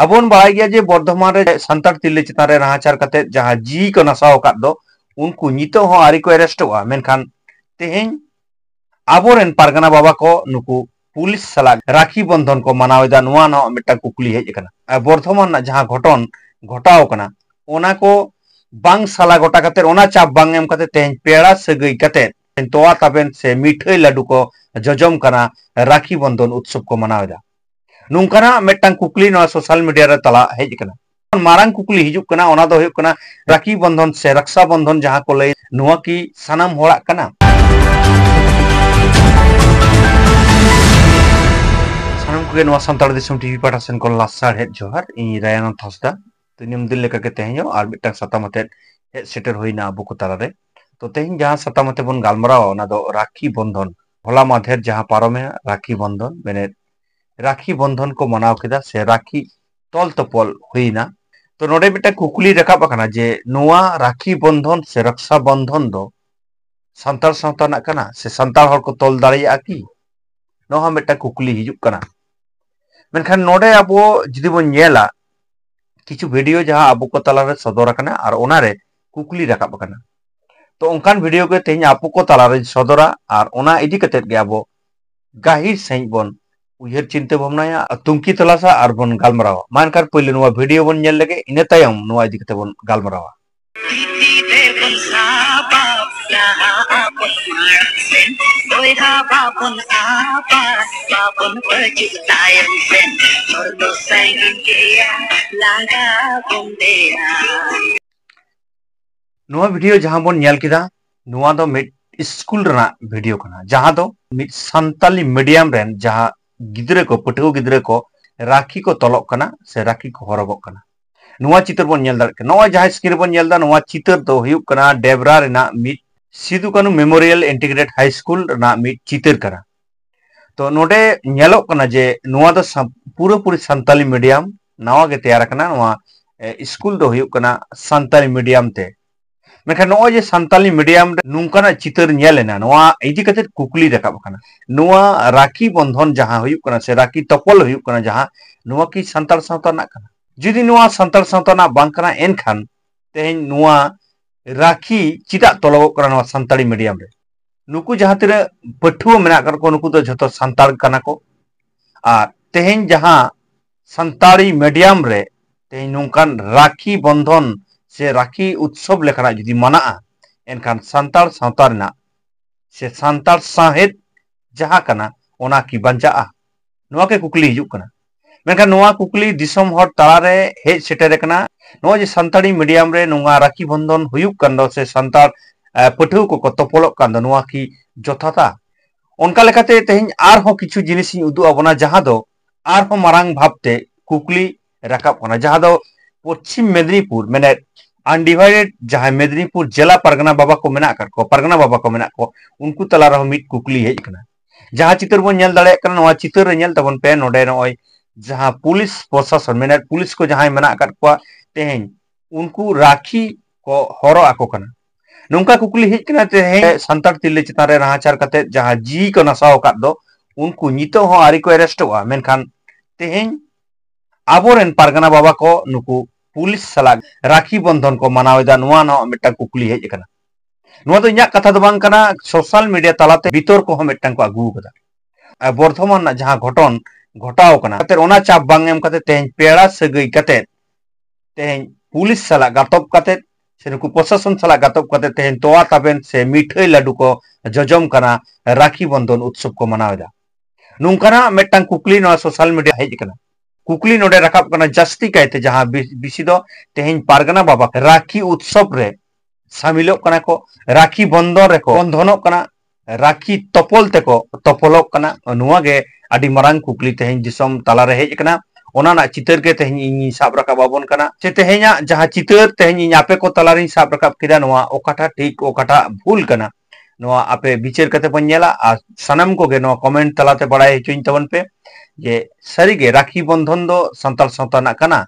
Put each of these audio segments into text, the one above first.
अबोन bye गया जे बर्धमान रे संतार तिल्ले चितान रे नाहाचार कते जहां जी को नसाव काद दो उनको नितो हो आरी को अरेस्टवा मेनखान तेहेन आबोरेन पारगना बाबा को नुकु पुलिस सला राखी बंधन को मनावेदा नुआ न मिटा कुकली हेज कना बर्धमान ना जहां घटन घटाव कना ओना को बांग साला गोटा कते ओना चाप बांग एम कते तेहेन पेड़ा सगई कते तोआ ताबेन से मिठाई लाडू को जजम कना राखी बंधन उत्सव को मनावेदा नुंकाना मेटांग कुकली न सोशल मीडिया रे तला हेज कना मारांग कुकली हिजुक कना ओना दो हुयुक कना राखी बंधन से रक्षा बंधन जहां को लय नुआ की सनाम होड़ा कना सनाम को नुआ संताल दिसम टीवी पाटा सेन को लासार हेज जोहार इ रायन थसदा तो नियम दिल लेका के तेहें आर मिटांग सतामते हेज सेटर होइना अबु को तला रे तो तेहें जहां सतामते बन गालमराव ओना दो राखी बंधन होला माधेर जहां पारोमे राखी बंधन मेने राखी बंधन को मनाव केदा से राखी तोल तोपल हुईना तो नोडे मिटा कुकली रकाब कना जे नुआ राखी बंधन से रक्षा बंधन दो संताल सावता कना से संताल हर को तोल दाड़िया की नोहा मिटा कुकली हिजुक कना मेनखान नोडे अबो जुदी बन नेला किछु वीडियो जहां अबो को तला रे सदर कना और ओना रे कुकली रकाब कना तो उनकान वीडियो के तेज आपो को तला रे सदरा और ओना इदी कतेत गे अबो गाहिर सही बन उयर चिंता भावना तुमकी तलासा और बन गालमरावा मानकार पहले नुआ वीडियो बन नेल लगे इने तायम नुआ इदी कते बन गालमरावा नुआ वीडियो जहां बन नेल किदा नुआ दो मिड स्कूल रना वीडियो कना जहां दो मिड संताली मीडियम रेन जहां गिद्रे को पटुआ गिद्रे को राखी को तलक कना से राखी को हरगक कना नुआ चित्र बन नेल दाड़ नो जहां स्क्रीन बन नेल दा नुआ चित्र दो हुयुक कना डेबरा रेना मिड Sido Kanhu memorial integrated high school रेना मिड चित्र कना तो नोडे नेलक कना जे नुआ दो पूरा पूरी संताली मीडियम नवा गे तैयार कना नुआ स्कूल दो हुयुक कना संताली मीडियम ते मेखा नो जे संताली मीडियम नुंकाना चितर नेलेना नोआ इदी कते कुकली रकाब कना नोआ राखी बंधन जहां हुयुक कना से राखी तपल हुयुक कना जहां नोआ की संताल सावता ना कना जुदी नोआ संताल सावता ना बांग कना एनखान तेहेन नोआ राखी चिदा तलगो कना नोआ संताली मीडियम रे नुकु जहां तिरे पठुआ मेना कर को नुकु तो झतो संताल कना को आ तेहेन जहां संताली मीडियम रे तेहेन नुंकान राखी बंधन से राखी उत्सव लेखना जुदी मना एनखान संताल सावता रेना से संताल साहेद जहां कना ओना की बंजा नोआ के कुकली हिजुक कना मेनखान नोआ कुकली दिसम हर तला रे हेज सेटर कना नोआ जे संताली मीडियम रे नोआ राखी बंधन हुयुक कन दो से संताल पठुआ को तपलक कन दो नोआ की जथाता ओनका लेखाते तेहेन आर हो किछु जिनिस उदु अबना जहां दो आर हो मारांग भाबते कुकली रकाब कना जहां दो पश्चिम मेदिनीपुर मेने अनडिवाइडेड जहां मेदिनीपुर जिला परगना बाबा को मेना कर को परगना बाबा को मेना को उनको तला रहो मिट कुकली हेज कना जहां चित्र बन नेल दाड़े कना नोआ चित्र रे नेल तबन पे नोडे नोय जहां पुलिस प्रशासन मेना पुलिस को जहां मेना कर को तेहेन उनको राखी को हरो आको कना नुंका कुकली हेज कना तेहेन संतार तिल्ले चितान रे नाहाचार कते जहां जी को नसाव काद दो उनको नितो हो आरी को अरेस्टवा मेनखान तेहेन आबोरेन पारगना बाबा को नुकु पुलिस सला राखी बंधन को मनावेदा नुआ न मिटा कुकली हेज कना नुआ तो इन्या कथा दो बांग कना सोशल मीडिया तलाते बितोर को मिटांग को आगू कदा बर्धमान ना जहां घटन घटाव कना कते ओना चाप बांग एम कते तेहेन पेड़ा सगई कते तेहेन पुलिस सला गातब कते से नुकु प्रशासन सला गातब कते तेहेन तोआ ताबेन से मिठाई लाडू को जजम कना राखी बंधन उत्सव को मनावेदा नुंकाना मिटांग कुकली न सोशल मीडिया हेज कना कुकली नोडे रकाब कना जस्ती कहते जहां बिसी दो तेहेन पारगना बाबा राखी उत्सव रे शामिलो कना को राखी बंधन रे को बंधनो कना राखी तपल ते को तपलो कना नुआ गे अडी मरांग कुकली तेहेन दिसम तला रे हेज कना ओना ना चितर के तेहेन इन साब रकाब बाबन कना से तेहेना जहां चितर तेहेन इन आपे को तला रे साब रकाब किदा नुआ ओकाटा ठीक ओकाटा भूल कना नुआ आपे विचार कते बन नेला आ सनम को गे नुआ कमेंट तलाते बड़ाय हेचुइन तबन पे जे सरीगे राखी बंधन दो संताल सावता ना कना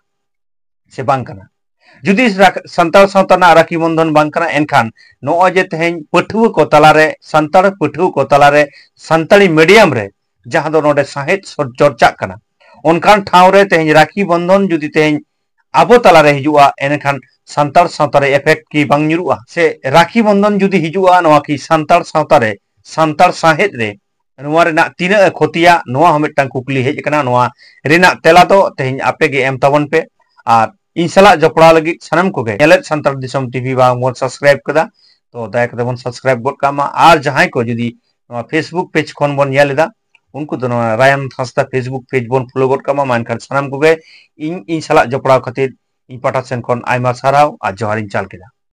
से बांग कना जुदी संताल सावता ना राखी बंधन बांग कना एनखान नो जे तेहेन पठुआ को तलारे संताल पठुआ को तलारे संताली मीडियम रे जहां दो नोडे साहेद चर्चा कना उनकान ठावरे तेज राखी बंधन जुदी तेज आबो तलारे हिजुआ एनखान संतार सावतारे इफेक्ट की बांग ᱧᱩᱨᱩᱜᱼᱟ से राखी बंधन जुदी हिजुआ नवा की संतार सावतारे संतार साहेद रे नवा रेना तीना खतिया नवा हम मिदटां कुकली हेज कना नवा रेना तेला दो तेज आपे गे एम ताबन पे और इन सला जपड़ा लगी सनम को गे एलेट संतार दिसम टीवी बा मोन सब्सक्राइब कदा तो दया कते बन सब्सक्राइब गद कामा और जहां को जुदी नवा फेसबुक पेज खन बन नेलेदा उनको तो रायन हांसदा फेसबुक पेज बन फॉलो गद कामा मानखान सनम को गे इन सला जपड़ा खातिर इन पाटा सेन खन आयमा साराव आ जोहारिन चाल केदा।